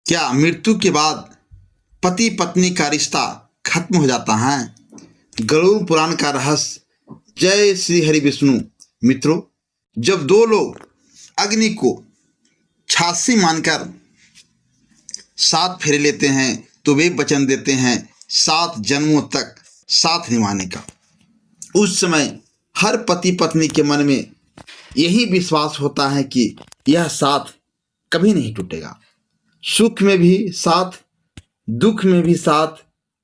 क्या मृत्यु के बाद पति पत्नी का रिश्ता खत्म हो जाता है? गरुड़ पुराण का रहस्य। जय श्री हरि विष्णु। मित्रों, जब दो लोग अग्नि को छासी मानकर साथ फेरे लेते हैं तो वे वचन देते हैं 7 जन्मों तक साथ निभाने का। उस समय हर पति पत्नी के मन में यही विश्वास होता है कि यह साथ कभी नहीं टूटेगा। सुख में भी साथ, दुख में भी साथ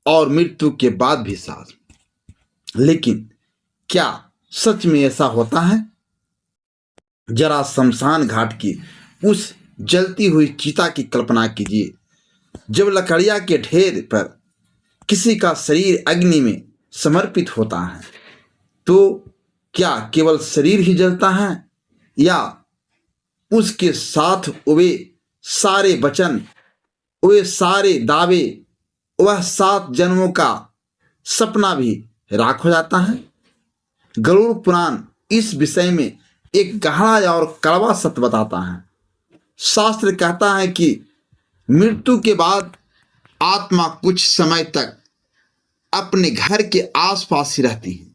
और मृत्यु के बाद भी साथ। लेकिन क्या सच में ऐसा होता है? जरा शमशान घाट की उस जलती हुई चिता की कल्पना कीजिए। जब लकड़ियां के ढेर पर किसी का शरीर अग्नि में समर्पित होता है तो क्या केवल शरीर ही जलता है या उसके साथ वे सारे वचन, वे सारे दावे, वह 7 जन्मों का सपना भी राख हो जाता है? गरुड़ पुराण इस विषय में एक गहरा और कड़वा सत्य बताता है। शास्त्र कहता है कि मृत्यु के बाद आत्मा कुछ समय तक अपने घर के आसपास ही रहती है।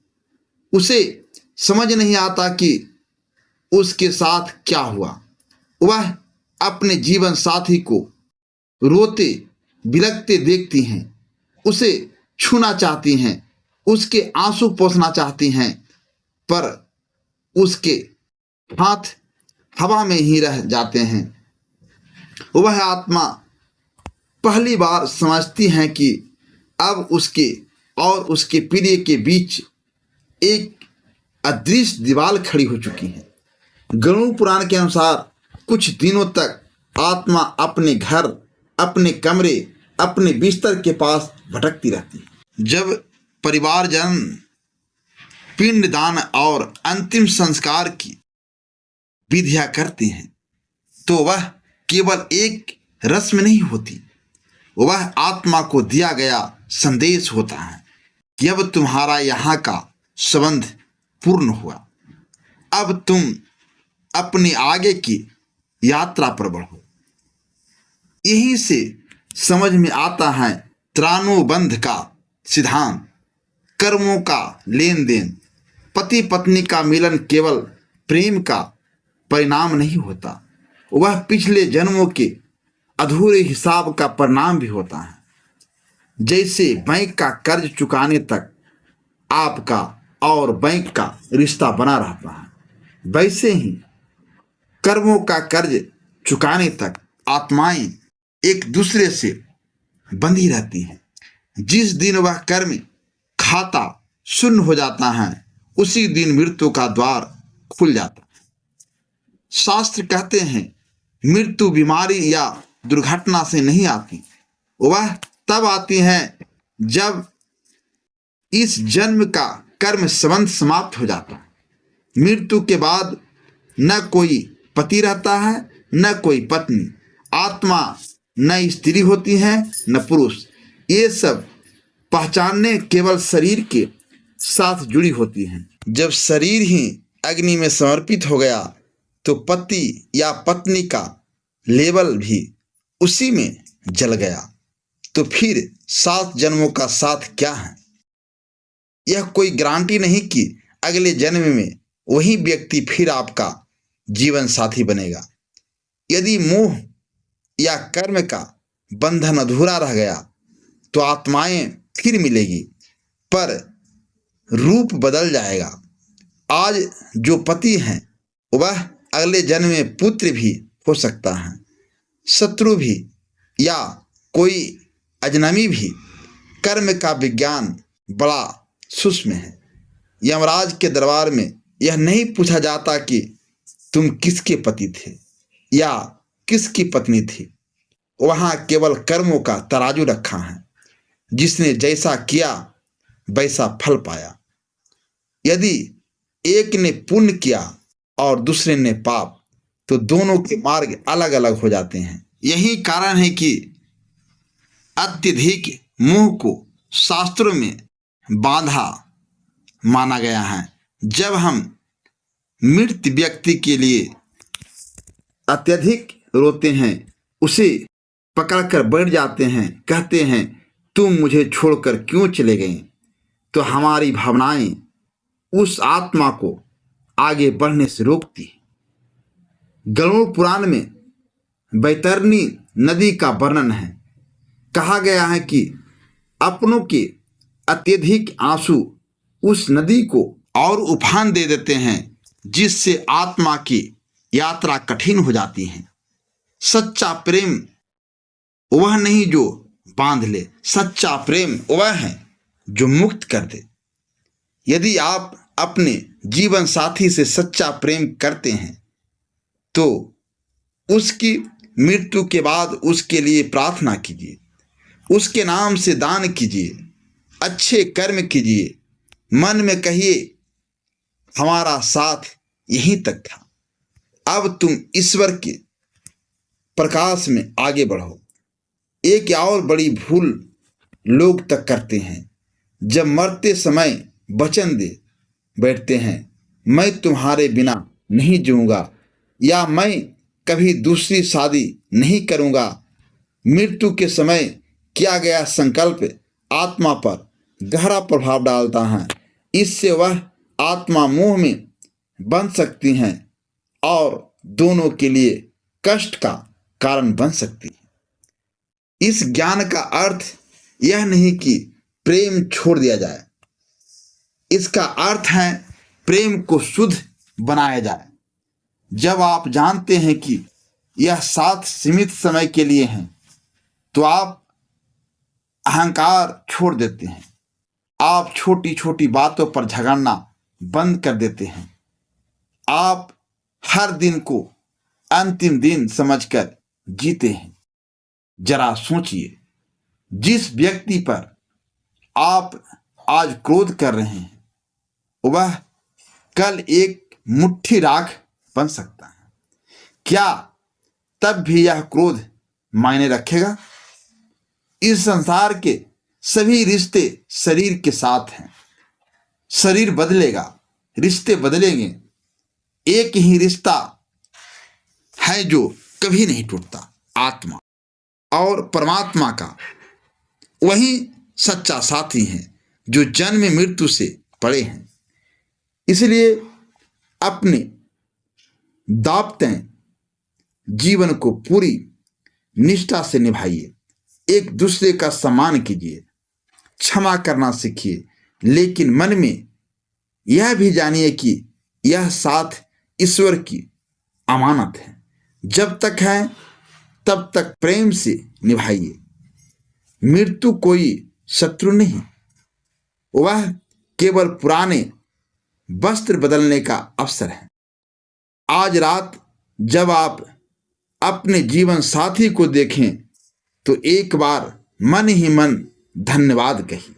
उसे समझ नहीं आता कि उसके साथ क्या हुआ। वह अपने जीवन साथी को रोते बिलखते देखती हैं, उसे छूना चाहती हैं, उसके आंसू पोंछना चाहती हैं, पर उसके हाथ हवा में ही रह जाते हैं। वह आत्मा पहली बार समझती है कि अब उसके और उसके प्रिय के बीच एक अदृश्य दीवार खड़ी हो चुकी है। गरुड़ पुराण के अनुसार कुछ दिनों तक आत्मा अपने घर, अपने कमरे, अपने बिस्तर के पास भटकती रहती है। जब परिवारजन पिंडदान और अंतिम संस्कार की विधियां करते हैं तो वह केवल एक रस्म नहीं होती, वह आत्मा को दिया गया संदेश होता है कि अब तुम्हारा यहाँ का संबंध पूर्ण हुआ। अब तुम अपने आगे की यात्रा पर बढ़ो। यहीं से समझ में आता है त्राणोबंध का सिद्धांत, कर्मों का लेन देन। पति पत्नी का मिलन केवल प्रेम का परिणाम नहीं होता, वह पिछले जन्मों के अधूरे हिसाब का परिणाम भी होता है। जैसे बैंक का कर्ज चुकाने तक आपका और बैंक का रिश्ता बना रहता है, वैसे ही कर्मों का कर्ज चुकाने तक आत्माएं एक दूसरे से बंधी रहती हैं। जिस दिन वह कर्म खाता शून्य हो जाता है उसी दिन मृत्यु का द्वार खुल जाता है। शास्त्र कहते हैं मृत्यु बीमारी या दुर्घटना से नहीं आती, वह तब आती है जब इस जन्म का कर्म संबंध समाप्त हो जाता है। मृत्यु के बाद न कोई पति रहता है न कोई पत्नी, आत्मा न स्त्री होती है न पुरुष। ये सब पहचानने केवल शरीर के साथ जुड़ी होती हैं। जब शरीर ही अग्नि में समर्पित हो गया तो पति या पत्नी का लेवल भी उसी में जल गया। तो फिर 7 जन्मों का साथ क्या है? यह कोई गारंटी नहीं कि अगले जन्म में वही व्यक्ति फिर आपका जीवन साथी बनेगा। यदि मोह या कर्म का बंधन अधूरा रह गया तो आत्माएं फिर मिलेगी, पर रूप बदल जाएगा। आज जो पति हैं वह अगले जन्म में पुत्र भी हो सकता है, शत्रु भी या कोई अजनबी भी। कर्म का विज्ञान बड़ा सूक्ष्म है। यमराज के दरबार में यह नहीं पूछा जाता कि तुम किसके पति थे या किसकी पत्नी थी, वहाँ केवल कर्मों का तराजू रखा है। जिसने जैसा किया वैसा फल पाया। यदि एक ने पुण्य किया और दूसरे ने पाप तो दोनों के मार्ग अलग अलग हो जाते हैं। यही कारण है कि अत्यधिक मोह को शास्त्रों में बाधा माना गया है। जब हम मृत व्यक्ति के लिए अत्यधिक रोते हैं, उसे पकड़कर बैठ जाते हैं, कहते हैं तुम मुझे छोड़कर क्यों चले गए, तो हमारी भावनाएं उस आत्मा को आगे बढ़ने से रोकती है। गरुड़ पुराण में बैतरणी नदी का वर्णन है। कहा गया है कि अपनों के अत्यधिक आंसू उस नदी को और उफान दे देते हैं, जिससे आत्मा की यात्रा कठिन हो जाती है। सच्चा प्रेम वह नहीं जो बांध ले, सच्चा प्रेम वह है जो मुक्त कर दे। यदि आप अपने जीवन साथी से सच्चा प्रेम करते हैं तो उसकी मृत्यु के बाद उसके लिए प्रार्थना कीजिए, उसके नाम से दान कीजिए, अच्छे कर्म कीजिए, मन में कहिए हमारा साथ यहीं तक था, अब तुम ईश्वर के प्रकाश में आगे बढ़ो। एक और बड़ी भूल लोग तक करते हैं, जब मरते समय वचन दे बैठते हैं, मैं तुम्हारे बिना नहीं जीऊँगा या मैं कभी दूसरी शादी नहीं करूँगा। मृत्यु के समय किया गया संकल्प आत्मा पर गहरा प्रभाव डालता है। इससे वह आत्मा मोह में बन सकती हैं और दोनों के लिए कष्ट का कारण बन सकती है। इस ज्ञान का अर्थ यह नहीं कि प्रेम छोड़ दिया जाए, इसका अर्थ है प्रेम को शुद्ध बनाया जाए। जब आप जानते हैं कि यह साथ सीमित समय के लिए है तो आप अहंकार छोड़ देते हैं। आप छोटी छोटी बातों पर झगड़ना बंद कर देते हैं। आप हर दिन को अंतिम दिन समझकर जीते हैं। जरा सोचिए, जिस व्यक्ति पर आप आज क्रोध कर रहे हैं वह कल एक मुट्ठी राख बन सकता है। क्या तब भी यह क्रोध मायने रखेगा? इस संसार के सभी रिश्ते शरीर के साथ हैं। शरीर बदलेगा, रिश्ते बदलेंगे, एक ही रिश्ता है जो कभी नहीं टूटता, आत्मा और परमात्मा का। वही सच्चा साथी है जो जन्म मृत्यु से परे हैं। इसलिए अपने दायित्व जीवन को पूरी निष्ठा से निभाइए, एक दूसरे का सम्मान कीजिए, क्षमा करना सीखिए, लेकिन मन में यह भी जानिए कि यह साथ ईश्वर की अमानत है। जब तक है तब तक प्रेम से निभाइए। मृत्यु कोई शत्रु नहीं, वह केवल पुराने वस्त्र बदलने का अवसर है। आज रात जब आप अपने जीवन साथी को देखें तो एक बार मन ही मन धन्यवाद कहिए,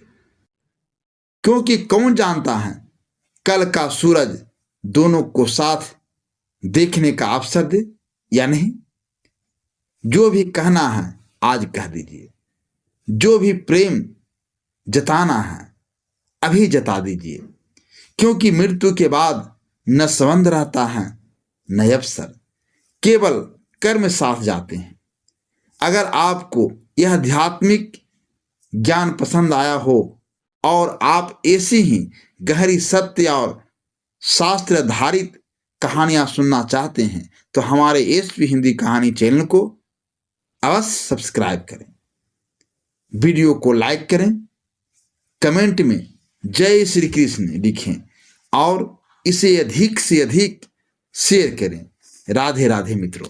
क्योंकि कौन जानता है कल का सूरज दोनों को साथ देखने का अवसर दे या नहीं। जो भी कहना है आज कह दीजिए, जो भी प्रेम जताना है अभी जता दीजिए, क्योंकि मृत्यु के बाद न संबंध रहता है न अवसर, केवल कर्म साथ जाते हैं। अगर आपको यह आध्यात्मिक ज्ञान पसंद आया हो और आप ऐसी ही गहरी सत्य और शास्त्र आधारित कहानियां सुनना चाहते हैं तो हमारे एसपी हिंदी कहानी चैनल को अवश्य सब्सक्राइब करें, वीडियो को लाइक करें, कमेंट में जय श्री कृष्ण लिखें और इसे अधिक से अधिक शेयर करें। राधे राधे मित्रों।